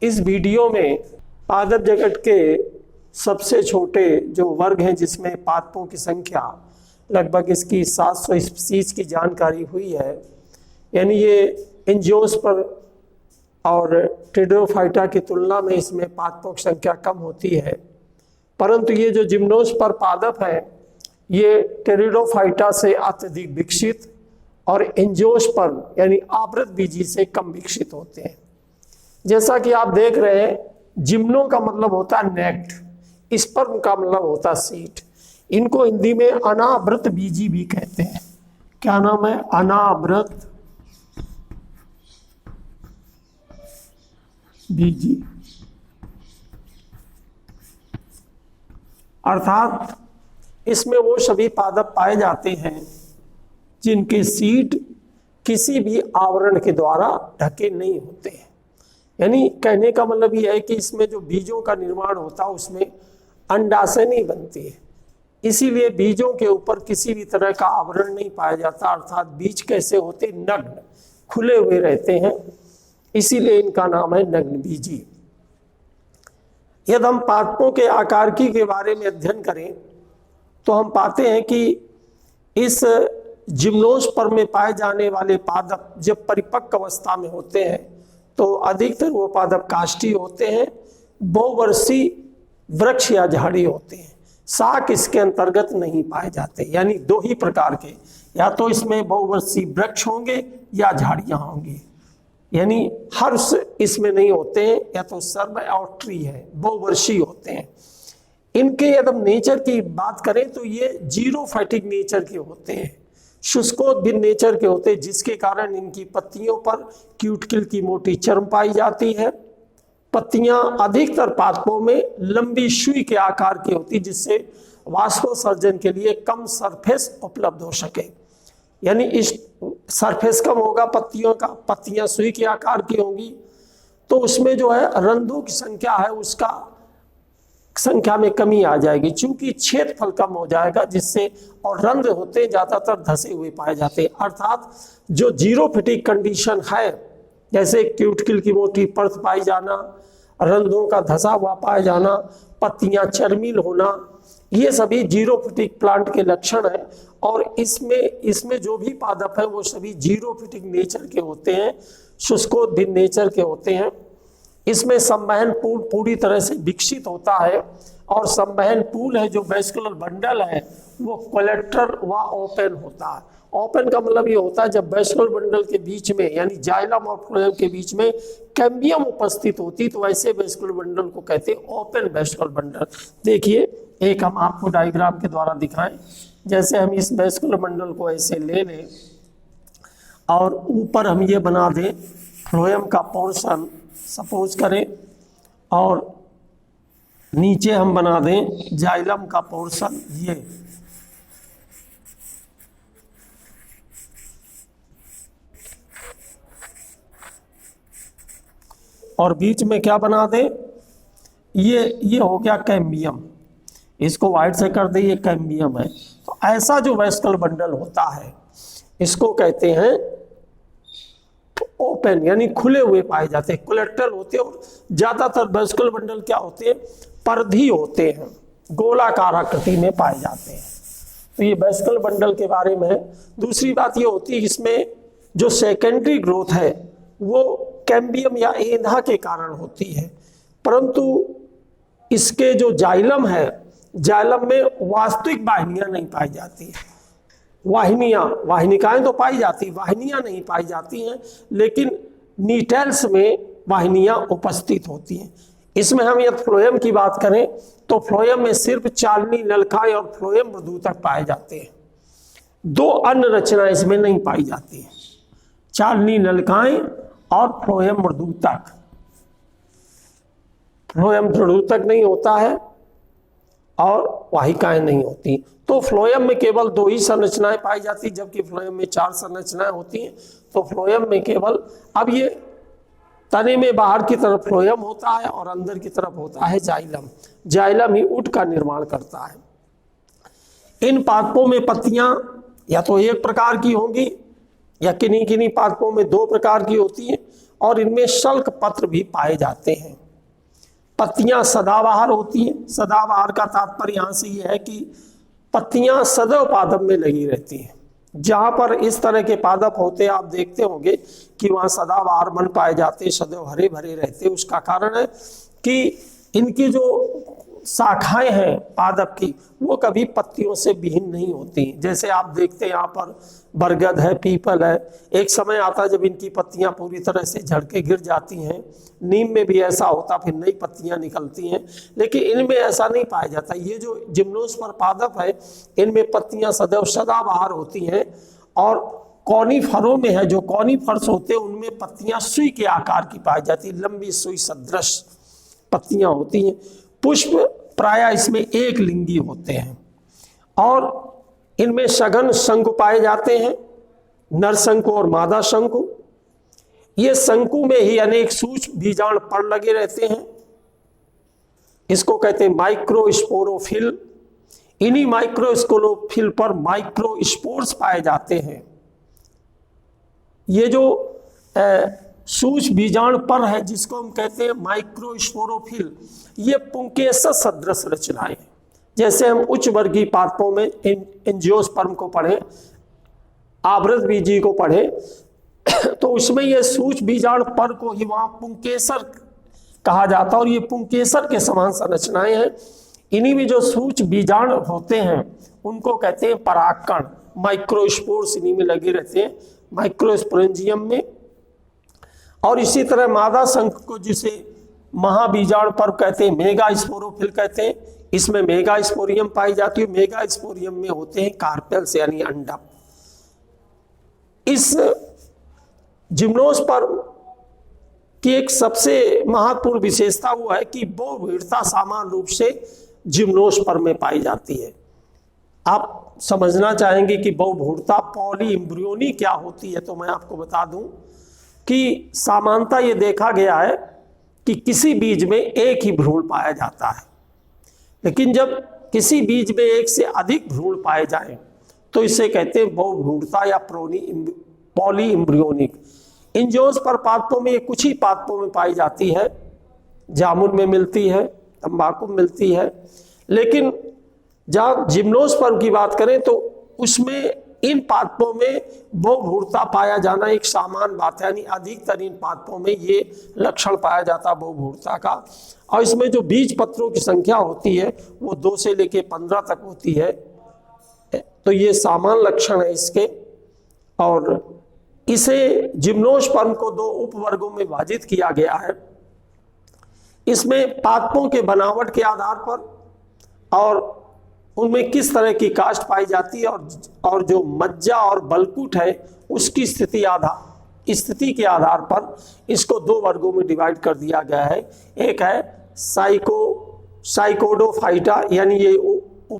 इस वीडियो में पादप जगत के सबसे छोटे जो वर्ग हैं जिसमें पादपों की संख्या लगभग इसकी 700 स्पीसीज की जानकारी हुई है, यानी ये एंजियोस्पर्म और टेरिडोफाइटा की तुलना में इसमें पादपों की संख्या कम होती है। परंतु ये जो जिम्नोस्पर्म पादप है ये टेरिडोफाइटा से अत्यधिक विकसित और एंजियोस्पर्म यानी आवृत बीजी से कम विकसित होते हैं। जैसा कि आप देख रहे हैं, जिम्नो का मतलब होता है नेक्ड, स्पर्म का मतलब होता है सीड। इनको हिंदी में अनावृत बीजी भी कहते हैं। क्या नाम है? अनावृत बीजी। अर्थात इसमें वो सभी पादप पाए जाते हैं जिनके सीड किसी भी आवरण के द्वारा ढके नहीं होते हैं। यानी कहने का मतलब ये है कि इसमें जो बीजों का निर्माण होता है उसमें अंडाशय नहीं बनती है, इसीलिए बीजों के ऊपर किसी भी तरह का आवरण नहीं पाया जाता। अर्थात बीज कैसे होते? नग्न, खुले हुए रहते हैं, इसीलिए इनका नाम है नग्न बीजी। यदि हम पादपों के आकारिकी के बारे में अध्ययन करें तो हम पाते हैं कि इस जिम्नोस्पर्म में पाए जाने वाले पादप जब परिपक्व अवस्था में होते हैं तो अधिकतर वो पादप काष्ठीय होते हैं, बहुवर्षीय वृक्ष या झाड़ी होते हैं। शाक इसके अंतर्गत नहीं पाए जाते, यानी दो ही प्रकार के, या तो इसमें बहुवर्षीय वृक्ष होंगे या झाड़ियां होंगी, यानी हर्ष इसमें नहीं होते हैं, या तो सर्व और ट्री है, बहुवर्षीय होते हैं। इनके यदि हम नेचर की बात करें तो ये जीरोफाइटिक नेचर के होते हैं, शुष्कोद्भिन्न नेचर के होते हैं, जिसके कारण इनकी पत्तियों पर क्यूटिकल की मोटी चर्म पाई जाती है। पत्तियां अधिकतर पादपों में लंबी सुई के आकार की होती, जिससे वाष्पोत्सर्जन के लिए कम सरफेस उपलब्ध हो सके। यानी इस सरफेस कम होगा पत्तियों का, पत्तियां सुई के आकार की होंगी तो उसमें जो है रंध्रों की संख्या है उसका संख्या में कमी आ जाएगी, क्योंकि क्षेत्रफल कम हो जाएगा, जिससे और रंध्र होते ज्यादातर धसे हुए पाए जाते हैं। अर्थात जो जीरोफिटिक कंडीशन है, जैसे क्यूटिकल की मोटी परत पाई जाना, रंध्रों का धसा हुआ पाया जाना, पत्तियां चर्मिल होना, ये सभी जीरोफिटिक प्लांट के लक्षण हैं। और इसमें जो भी पादप है वो सभी जीरोफिटिक नेचर के होते हैं, शुष्कोद्भिन्न नेचर के होते हैं। इसमें संवहन पूल पूरी तरह से विकसित होता है, और संवहन पूल है जो वेस्कुलर बंडल है वो कोलेक्टर व ओपन होता है। ओपन का मतलब ये होता है जब वेस्कुलर बंडल के बीच में यानी जाइलम और फ्लोएम के बीच में कैम्बियम उपस्थित होती, तो ऐसे वेस्कुलर बंडल को कहते हैं ओपन वेस्कुलर बंडल। देखिए एक हम आपको डायग्राम के द्वारा दिखाएं। जैसे हम इस वेस्कुलर बंडल को ऐसे ले लें और ऊपर हम ये बना दें फ्लोएम का पोर्शन सपोज करें, और नीचे हम बना दें जाइलम का पोर्शन ये, और बीच में क्या बना दें, ये हो गया कैम्बियम। इसको वाइट से कर दे, ये कैम्बियम है। तो ऐसा जो वेस्कुलर बंडल होता है इसको कहते हैं ओपन, यानी खुले हुए पाए जाते हैं, कोलेक्टर होते हैं। और ज्यादातर वेस्कुलर बंडल क्या होते हैं? परिधीय होते हैं, गोलाकार आकृति में पाए जाते हैं। तो ये वेस्कुलर बंडल के बारे में है। दूसरी बात ये होती है इसमें जो सेकेंडरी ग्रोथ है वो कैम्बियम या एंधा के कारण होती है, परंतु इसके जो जाइलम है, जाइलम में वास्तविक वाहिनियां नहीं पाई जाती है। वाहिनिकाएं तो पाई जाती, वाहिनियां नहीं पाई जाती हैं, लेकिन नीटेल्स में वाहिनियां उपस्थित होती हैं। इसमें हम यदि फ्लोएम की बात करें तो फ्लोएम में सिर्फ चालनी नलिकाएं और फ्लोएम मृदुतक पाए जाते हैं। दो अन्य रचनाएं इसमें नहीं पाई जाती हैं, चालनी नलिकाएं और फ्लोएम मृदुतक। फ्लोएम मृदुतक नहीं होता है और वाहिकाएं नहीं होती। तो फ्लोएम में केवल दो ही संरचनाएं पाई जाती, जबकि फ्लोएम में 4 संरचनाएं होती हैं। तो फ्लोएम में केवल, अब ये तने में बाहर की तरफ फ्लोएम होता है और अंदर की तरफ होता है जाइलम। जाइलम ही ऊट का निर्माण करता है। इन पादपों में पत्तियां या तो एक प्रकार की होंगी या किन्हीं किन्हीं पादपों में 2 प्रकार की होती हैं, और इनमें शल्क पत्र भी पाए जाते हैं। पत्तियां सदाबहार होती हैं। सदाबहार का तात्पर्य यहां से यह है कि पत्तियां सदैव पादप में लगी रहती हैं। जहां पर इस तरह के पादप होते हैं, आप देखते होंगे कि वहां सदाबहार मन पाए जाते, सदैव हरे भरे रहते। उसका कारण है कि इनकी जो शाखाएं हैं पादप की, वो कभी पत्तियों से विहीन नहीं होती। जैसे आप देखते हैं यहाँ पर बरगद है, पीपल है, एक समय आता है जब इनकी पत्तियां पूरी तरह से झड़ के गिर जाती हैं। नीम में भी ऐसा होता, फिर नई पत्तियां निकलती हैं, लेकिन इनमें ऐसा नहीं पाया जाता। ये जो जिम्नोस्पर्म पादप है, इनमें पत्तियां सदैव सदाबहार होती हैं। और कॉनिफरों में है, जो कॉनिफर्स होते हैं, उनमें पत्तियां सुई के आकार की पाई जाती, लंबी सुई सदृश पत्तियां होती हैं। पुष्प प्रायः इसमें एक लिंगी होते हैं और इनमें सघन शंकु पाए जाते हैं, नर शंकु और मादा शंकु। ये शंकु में ही अनेक सूक्ष्म बीजाणु पड़ लगे रहते हैं। इसको कहते हैं माइक्रोस्पोरोफिल। इन्हीं माइक्रोस्पोरोफिल पर माइक्रोस्पोर्स पाए जाते हैं। ये जो सूक्ष्म बीजाणु पर है, जिसको हम कहते हैं माइक्रोस्पोरोफिल, ये पुंकेसर सदृश रचनाएं। जैसे हम उच्च वर्गीय पादपों में एंजियोस्पर्म को पढ़ें, आवृत बीजी को पढ़ें, तो उसमें ये सूक्ष्म बीजाणु पर को ही वहां पुंकेसर कहा जाता है और ये पुंकेसर के समान संरचनाएं हैं। इन्हीं में जो सूक्ष्म बीजाणु होते हैं उनको कहते हैं परागकण। माइक्रोस्पोर्स इन्हीं में लगे रहते हैं, माइक्रोस्पोरेंजियम में। और इसी तरह मादा शंख को जिसे महाबीजाणु पर्व कहते हैं, मेगा स्पोरोफिल कहते हैं, इसमें मेगा स्पोरियम पाई जाती है। मेगा स्पोरियम में होते हैं कार्पेल्स यानी अंडा। इस जिम्नोस्पर्म की एक सबसे महत्वपूर्ण विशेषता वो है कि बहुभीड़ता सामान्य रूप से जिम्नोस्पर्म में पाई जाती है। आप समझना चाहेंगे कि बहुभीड़ता पॉली एम्ब्रियोनी क्या होती है, तो मैं आपको बता दूं कि सामान्यतः ये देखा गया है कि किसी बीज में एक ही भ्रूण पाया जाता है, लेकिन जब किसी बीज में एक से अधिक भ्रूण पाए जाएं तो इसे कहते हैं बहुभ्रूणता या पॉली एम्ब्रियोनिक। एंजियोस्पर्म पादपों में ये कुछ ही पादपों में पाई जाती है, जामुन में मिलती है, तंबाकू में मिलती है। लेकिन जहाँ जिम्नोस्पर्म की बात करें तो उसमें इन पादपों में बहुभ्रूणता पाया जाना एक सामान्य बात है, यानी अधिकतर इन पादपों में ये लक्षण पाया जाता है बहुभ्रूणता का। और इसमें जो बीज पत्रों की संख्या होती है वो 2 से लेकर 15 तक होती है, तो ये सामान्य लक्षण है इसके। और इसे जिम्नोस्पर्म को 2 उपवर्गों में विभाजित किया गया है। इसमें पादपों के बनावट के आधार पर और उनमें किस तरह की कास्ट पाई जाती है और जो मज्जा और बलकुट है उसकी स्थिति के आधार पर इसको 2 वर्गों में डिवाइड कर दिया गया है। एक है साइकोडोफाइटा, यानी ये